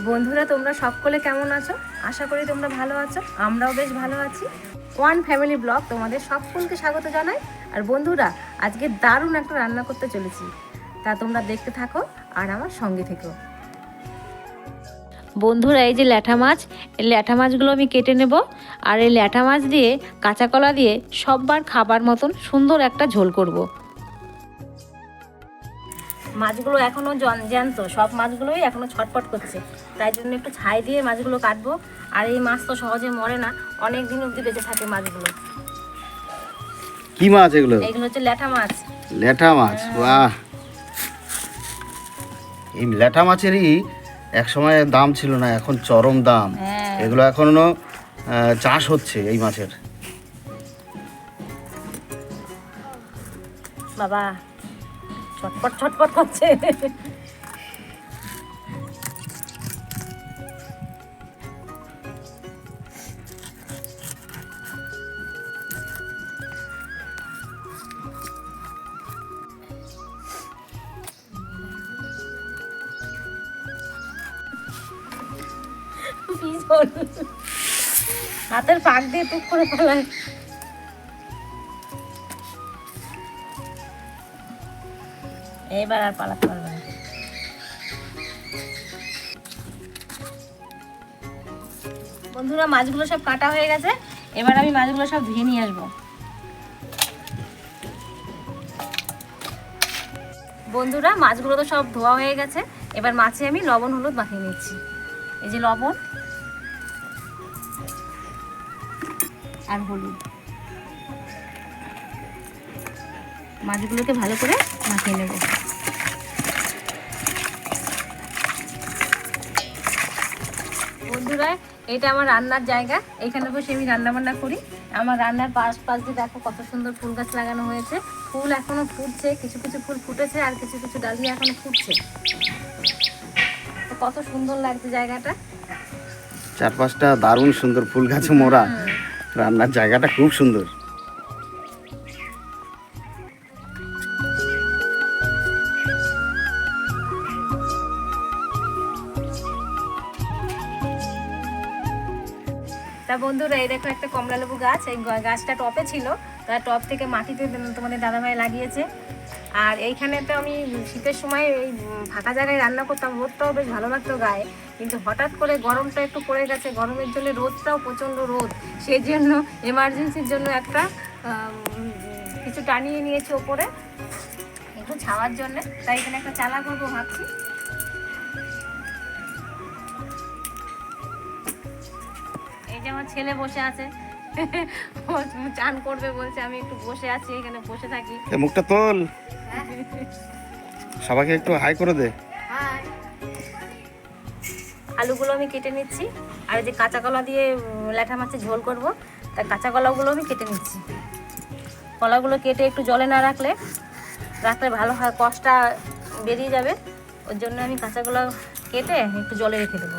বন্ধুরা, তোমরা সকলে কেমন আছো? আশা করি তোমরা ভালো আছো। আমরাও বেশ ভালো আছি। ওয়ান ফ্যামিলি ব্লগ তোমাদের সকলকে স্বাগত জানাই। আর বন্ধুরা, আজকে দারুণ একটা রান্না করতে চলেছি, তা তোমরা দেখতে থাকো আর আমার সঙ্গে থেকো। বন্ধুরা, এই যে ল্যাঠা মাছ, এই ল্যাঠা মাছগুলো আমি কেটে নেব। আর এই ল্যাঠা মাছ দিয়ে কাঁচা কলা দিয়ে সববার খাবার মতন সুন্দর একটা ঝোল করব। মাছগুলো এখনও জ্যান্ত, সব মাছগুলোই এখনও ছটফট করছে, তাই জন্য একটু ছাই দিয়ে মাছগুলো কাটবো। আর এই মাছ তো সহজে মরে না, অনেক দিন অবধি বেঁচে থাকে মাছগুলো। কি মাছ এগুলো? এগুলো হচ্ছে ল্যাঠা মাছ। ল্যাঠা মাছ, বাহ! এই ল্যাঠা মাছেরই এক সময় দাম ছিল না, এখন চরম দাম। এগুলো এখনো চাষ হচ্ছে এই মাছের। বাবা ছটপট ছটপট করছে। হাতের পাক দিয়ে টুক করে ফেলায়। এবার আর পালাতে পারবে না। বন্ধুরা, মাছগুলো সব কাটা হয়ে গেছে। এবার আমি মাছগুলো সব ধুয়ে নিয়ে আসবো। বন্ধুরা, মাছগুলো তো সব ধোয়া হয়ে গেছে। এবার মাছে আমি লবণ হলুদ মাখিয়ে নিচ্ছি। এই যে লবণ আর হলুদ, মাছগুলোকে ভালো করে মাখিয়ে নেব। বন্ধুরা, এটা আমার রান্নার জায়গা, এখানে বসে আমি রান্না বান্না করি। আমার রান্নার পাশ দিয়ে দেখো কত সুন্দর ফুল গাছ লাগানো হয়েছে। ফুল এখনো ফুটছে, কিছু কিছু ফুল ফুটেছে আর কিছু কিছু ডালিয়া এখনো ফুটছে। তো কত সুন্দর লাগছে জায়গাটা। চারপাশটা দারুণ সুন্দর, ফুল গাছে মোড়া। রান্নার জায়গাটা খুব সুন্দর। তা বন্ধুরা, এই দেখো একটা কমলা লেবু গাছ। এই গাছটা টপে ছিল, তার টপ থেকে মাটিতে তোমাদের দাদাভাই লাগিয়েছে। আর এইখানেতে আমি শীতের সময় এই ফাঁকা জায়গায় রান্না করতাম, রোদটাও বেশ ভালো লাগতো গায়ে। কিন্তু হঠাৎ করে গরমটা একটু পড়ে গেছে, গরমের জন্য রোদটাও প্রচণ্ড রোদ, সেই জন্য এমার্জেন্সির জন্য একটা কিছু টানিয়ে নিয়েছি ওপরে একটু ছাওয়ার জন্য। তাই এখানে একটা চালা করবো ভাবছি। এই যে আমার ছেলে বসে আছে, চান করবে বলছে, আমি একটু বসে আছি এখানে, বসে থাকি। মুখটা তোল, সবাইকে একটু হাই করে দে। আলুগুলো আমি কেটে নিচ্ছি। আর এই যে কাঁচা কলা দিয়ে ল্যাঠা মাছের ঝোল করব, তাই কাঁচা কলাগুলো আমি কেটে নিচ্ছি। কলাগুলো কেটে একটু জলে না রাখলে ভালো হয়, কষটা বেরিয়ে যাবে। ওর জন্য আমি কাঁচা কলা কেটে একটু জলে রেখে দেবো।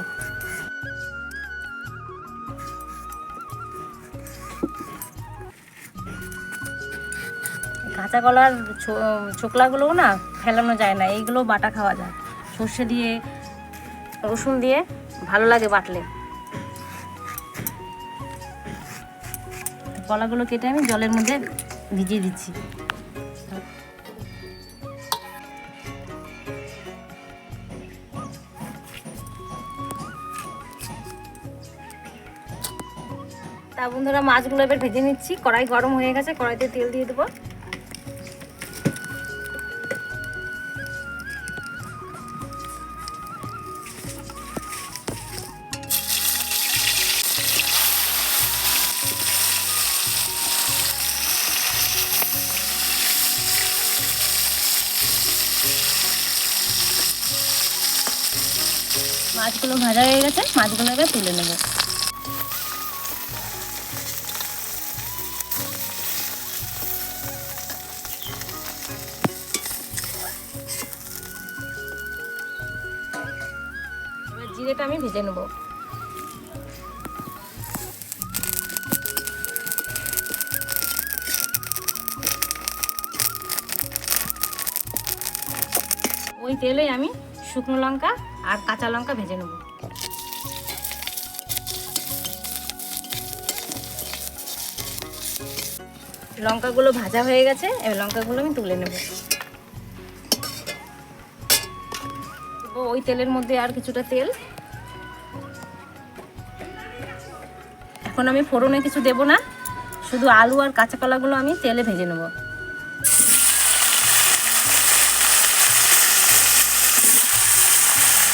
কাঁচা কলার ছোকলাগুলোও না ফেলানো যায় না, এইগুলো বাটা খাওয়া যায়। সর্ষে দিয়ে রসুন দিয়ে ভালো লাগে বাটলে। কলাগুলো কেটে আমি জলের মধ্যে ভিজিয়ে দিচ্ছি। তা বন্ধুরা, মাছগুলো এবার ভেজে নিচ্ছি। কড়াই গরম হয়ে গেছে, কড়াইতে তেল দিয়ে দেবো। মাছগুলো ভাজা হয়ে গেছে, মাছগুলো এবার তুলে নেব। এবার জিরেটা আমি ভেজে নেব। ওই তেলে আমি শুকনো লঙ্কা আর কাঁচা লঙ্কা ভেজে নেব। লঙ্কাগুলো ভাজা হয়ে গেছে, এবার লঙ্কাগুলো আমি তুলে নেব। ওই তেলের মধ্যে আর কিছুটা তেল। এখন আমি ফোড়নে কিছু দেব না, শুধু আলু আর কাঁচা কলাগুলো আমি তেলে ভেজে নেব।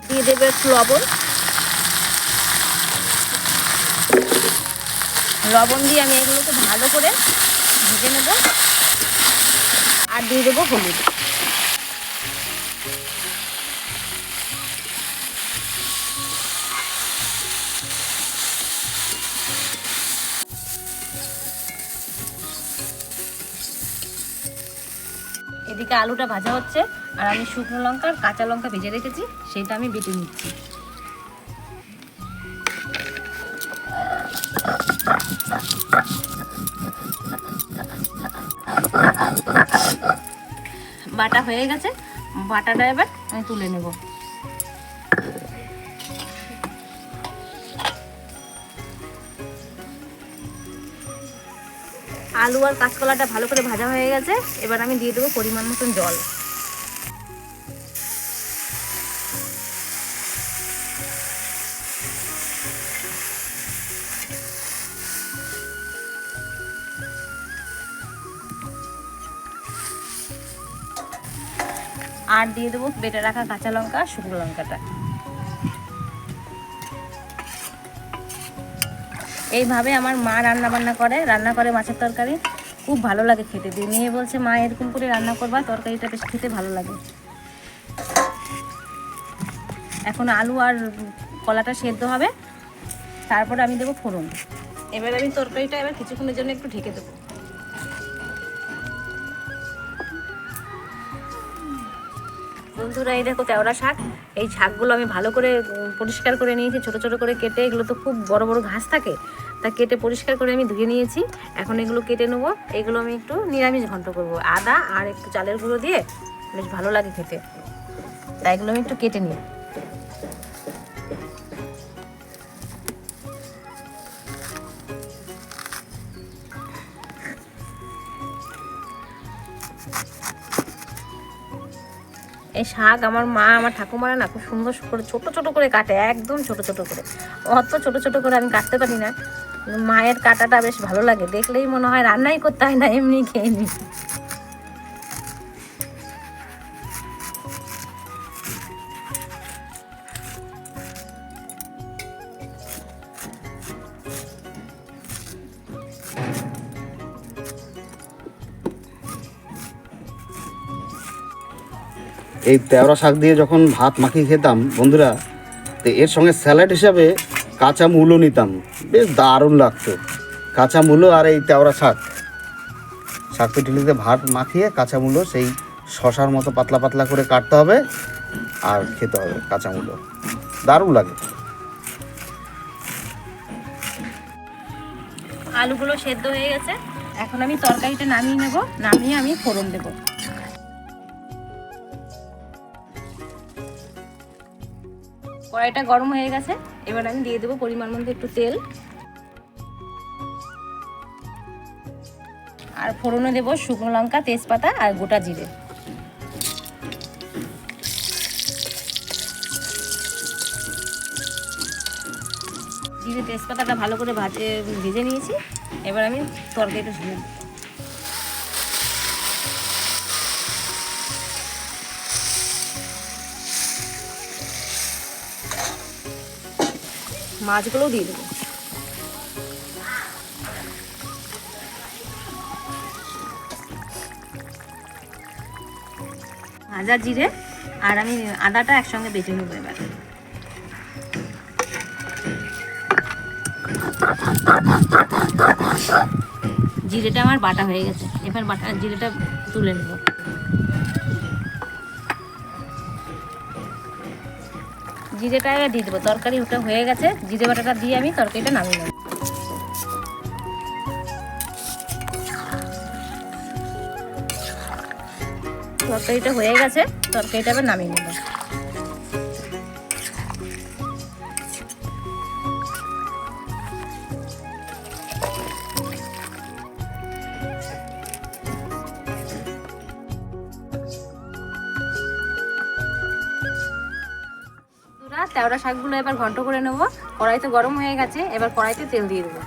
দিয়ে দেবো একটু লবণ। লবণ দিয়ে আমি এগুলোকে ভালো করে ভেজে নেব। আর দিয়ে দেবো হলুদ। এদিকে আলুটা ভাজা হচ্ছে, আর আমি শুকনো লঙ্কা আর কাঁচা লঙ্কা ভেজে রেখেছি, সেটা আমি বেটে নিচ্ছি। বাটা হয়ে গেছে, বাটাটা এবার আমি তুলে নেব। আলু আর কাঁচকলাটা ভালো করে ভাজা হয়ে গেছে, এবার আমি দিয়ে দেবো পরিমাণ মতন জল। আর দিয়ে দেবো বেটে রাখা কাঁচা লঙ্কা, শুকনো লঙ্কাটা। এইভাবে আমার মা রান্না করে মাছের তরকারি, খুব ভালো লাগে খেতে। দিয়ে মেয়ে বলছে মা এরকম করে রান্না করবা, তরকারিটা বেশ খেতে ভালো লাগে। এখন আলু আর কলাটা সেদ্ধ হবে, তারপরে আমি দেবো ফোড়ন। এবার আমি তরকারিটা এবার কিছুক্ষণের জন্য একটু ঢেকে দেবো। বন্ধুরা, এই দেখো তেওড়া শাক। এই শাকগুলো আমি ভালো করে পরিষ্কার করে নিয়েছি, ছোট ছোট করে কেটে। এগুলো তো খুব বড় বড় ঘাস থাকে, তা কেটে পরিষ্কার করে আমি ধুয়ে নিয়েছি। এখন এগুলো কেটে নেবো। এগুলো আমি একটু নিরামিষ ঘন্ট করবো, আদা আর একটু চালের গুঁড়ো দিয়ে, বেশ ভালো লাগে খেতে। তাই এগুলো আমি একটু কেটে নিই। এই শাক আমার মা, আমার ঠাকুমারা না খুব সুন্দর করে ছোট ছোট করে কাটে, একদম ছোট ছোট করে। অত ছোট ছোট করে আমি কাটতে পারি না। মায়ের কাটাটা বেশ ভালো লাগে, দেখলেই মনে হয় রান্নাই করতে হয় না, এমনি খেয়ে নিই। এই তেওড়া শাক দিয়ে যখন ভাত মাখিয়ে খেতাম বন্ধুরা, তো এর সঙ্গে স্যালাড হিসাবে কাঁচা মূলো নিতাম, বেশ দারুণ লাগতো। কাঁচা মূলো আর এই তেওড়া শাক পিটুলিতে ভাত মাখিয়ে কাঁচা মূলো সেই শশার মতো পাতলা পাতলা করে কাটতে হবে আর খেতে হবে। কাঁচা মূলো দারুণ লাগে। আলুগুলো সেদ্ধ হয়ে গেছে, এখন আমি তরকারিটা নামিয়ে নেব। নামিয়ে আমি ফোড়ন দেবো। কড়াইটা গরম হয়ে গেছে, এবার আমি দিয়ে দেবো পরিমাণ মতো একটু তেল। আর ফোড়নে দেবো শুকনো লঙ্কা, তেজপাতা আর গোটা জিরে। জিরে তেজপাতাটা ভালো করে ভেজে নিয়েছি। এবার আমি তরকারিটা ঢেলে দেবো। মাছগুলোও দিয়ে দেবো। ভাজা জিরে আর আমি আদাটা একসঙ্গে বেটে নেবো। এবার জিরেটা আমার বাটা হয়ে গেছে, এবার জিরেটা তুলে নেব। জিরেটা এবার দিয়ে দেবো। তরকারি ওটা হয়ে গেছে, জিরে বাটাটা দিয়ে আমি তরকারিটা নামিয়ে নেব। তরকারিটা হয়ে গেছে, তরকারিটা এবার নামিয়ে নেব। তেওড়া শাকগুলো এবার ঘন্ট করে নেব। কড়াই তো গরম হয়ে গেছে, এবার কড়াইতে তেল দিয়ে দেবো।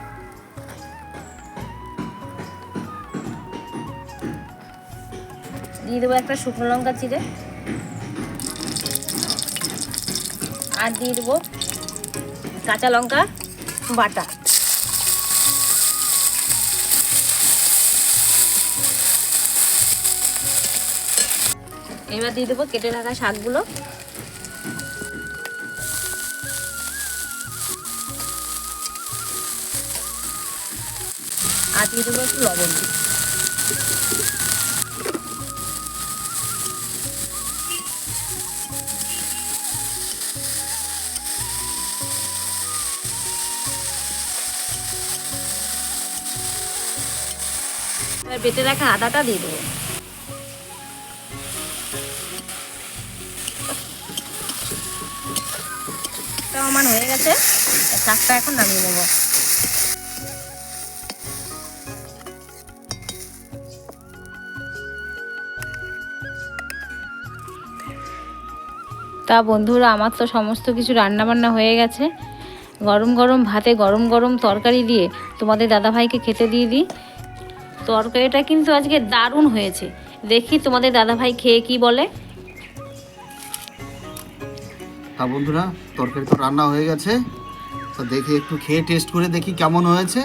দিয়ে দেবো একটা শুকনো লঙ্কা চিড়ে, আর দিয়ে দেবো কাঁচা লঙ্কা বাটা। এবার দিয়ে দেবো কেটে রাখা শাকগুলো। আর দিয়ে দেবো একটু লবণ। এবার বেটে রাখা আদাটা দিয়ে দেবো। আমার হয়ে গেছে, শাকটা এখন নামিয়ে নেব। তা বন্ধুরা, আমার তো সমস্ত কিছু রান্না বান্না হয়ে গেছে। গরম গরম ভাতে গরম গরম তরকারি দিয়ে তোমাদের দাদাভাইকে খেতে দিয়ে দিই। তরকারিটা কিন্তু আজকে দারুণ হয়েছে। দেখি তোমাদের দাদাভাই খেয়ে কি বলে। তা বন্ধুরা, তরকারি তো রান্না হয়ে গেছে, তো দেখি একটু খেয়ে টেস্ট করে দেখি কেমন হয়েছে।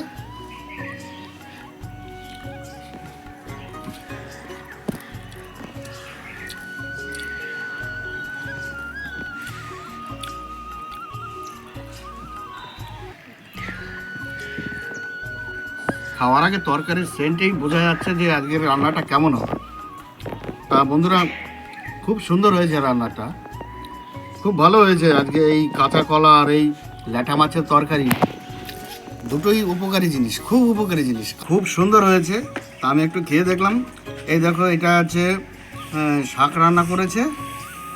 খাওয়ার আগে তরকারির সেন্টেই বোঝা যাচ্ছে যে আজকের রান্নাটা কেমন হবে। তা বন্ধুরা, খুব সুন্দর হয়েছে রান্নাটা, খুব ভালো হয়েছে। আজকে এই কাঁচা কলা আর এই ল্যাঠা মাছের তরকারি দুটোই উপকারী জিনিস, খুব উপকারী জিনিস, খুব সুন্দর হয়েছে। তা আমি একটু খেয়ে দেখলাম। এই দেখো, এটা আছে শাক রান্না করেছে,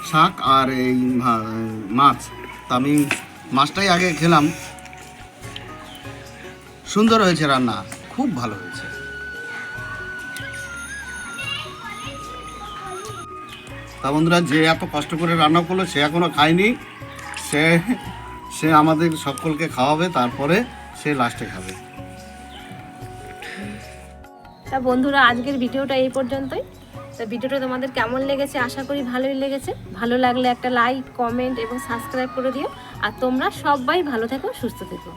শাক আর এই মাছ। তা আমি মাছটাই আগে খেলাম। সুন্দর হয়েছে রান্না, খুব ভালো হয়েছে। তা বন্ধুরা, যে এত কষ্ট করে রান্না করলো সে এখনো খায়নি। সে আমাদের সকলকে খাওয়াবে, তারপরে সে লাস্টে খাবে। তা বন্ধুরা, আজকের ভিডিওটা এই পর্যন্তই। তা ভিডিওটা তোমাদের কেমন লেগেছে আশা করি ভালোই লেগেছে। ভালো লাগলে একটা লাইক, কমেন্ট এবং সাবস্ক্রাইব করে দিও। আর তোমরা সবাই ভালো থেকো, সুস্থ থেকো।